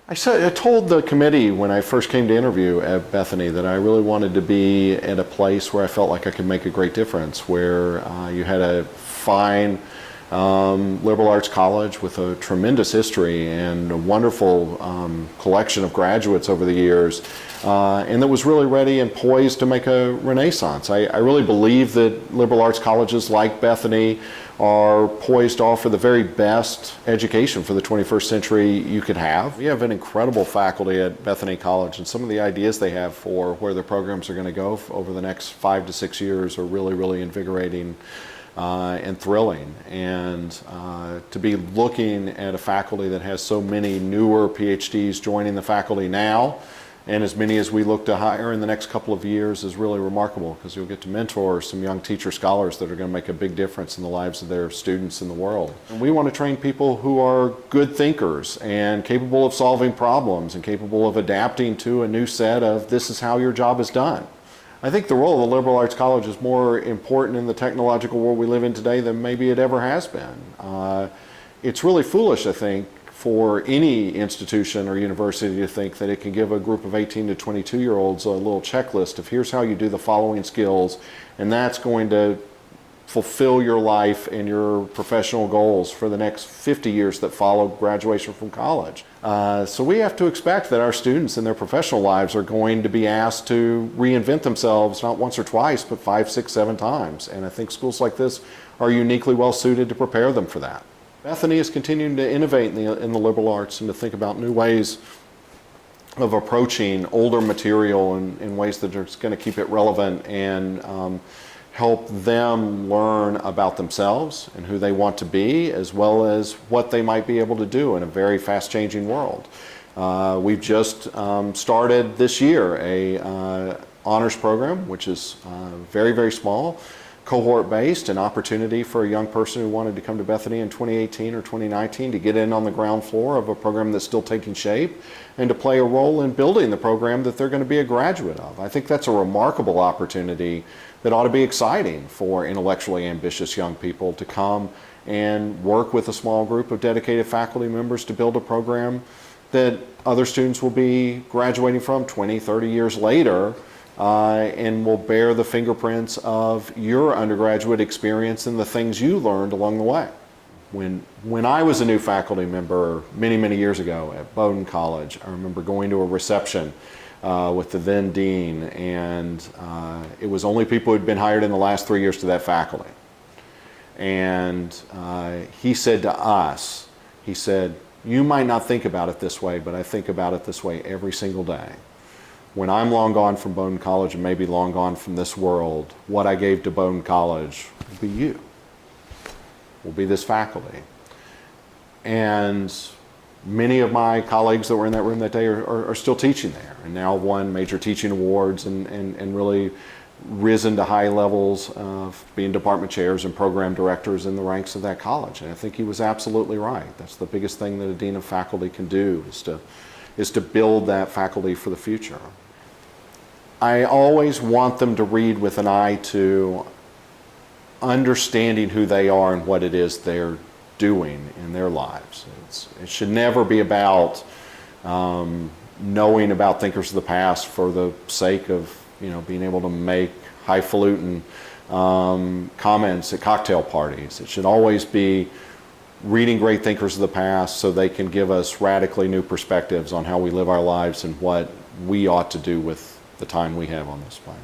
I told the committee when I first came to interview at Bethany that I really wanted to be at a place where I felt like I could make a great difference, where you had a fine liberal arts college with a tremendous history and a wonderful collection of graduates over the years, and that was really ready and poised to make a renaissance. I really believe that liberal arts colleges like Bethany are poised to offer the very best education for the 21st century you could have. We have an incredible faculty at Bethany College, and some of the ideas they have for where their programs are going to go over the next 5 to 6 years are really, really invigorating and thrilling. And to be looking at a faculty that has so many newer PhDs joining the faculty now, and as many as we look to hire in the next couple of years, is really remarkable, because you'll get to mentor some young teacher scholars that are going to make a big difference in the lives of their students in the world. And we want to train people who are good thinkers and capable of solving problems and capable of adapting to a new set of this is how your job is done. I think the role of the liberal arts college is more important in the technological world we live in today than maybe it ever has been. It's really foolish, I think, for any institution or university to think that it can give a group of 18 to 22-year-olds a little checklist of here's how you do the following skills, and that's going to fulfill your life and your professional goals for the next 50 years that follow graduation from college. So we have to expect that our students in their professional lives are going to be asked to reinvent themselves not once or twice, but 5, 6, 7 times. And I think schools like this are uniquely well suited to prepare them for that. Bethany is continuing to innovate in the liberal arts and to think about new ways of approaching older material in ways that are going to keep it relevant and help them learn about themselves and who they want to be, as well as what they might be able to do in a very fast-changing world. We've just started this year a honors program, which is very, very small, cohort-based, an opportunity for a young person who wanted to come to Bethany in 2018 or 2019 to get in on the ground floor of a program that's still taking shape and to play a role in building the program that they're going to be a graduate of. I think that's a remarkable opportunity that ought to be exciting for intellectually ambitious young people to come and work with a small group of dedicated faculty members to build a program that other students will be graduating from 20, 30 years later, and will bear the fingerprints of your undergraduate experience and the things you learned along the way. When I was a new faculty member many, many years ago at Bowdoin College, I remember going to a reception with the then dean, and it was only people who'd been hired in the last 3 years to that faculty. And he said to us, he said, "You might not think about it this way, but I think about it this way every single day. When I'm long gone from Bowdoin College and maybe long gone from this world, what I gave to Bowdoin College will be you, will be this faculty." And many of my colleagues that were in that room that day are still teaching there, and now won major teaching awards and really risen to high levels of being department chairs and program directors in the ranks of that college. And I think he was absolutely right. That's the biggest thing that a dean of faculty can do, is to build that faculty for the future. I always want them to read with an eye to understanding who they are and what it is they're doing in their lives. It should never be about knowing about thinkers of the past for the sake of being able to make highfalutin comments at cocktail parties. It should always be reading great thinkers of the past so they can give us radically new perspectives on how we live our lives and what we ought to do with the time we have on this planet.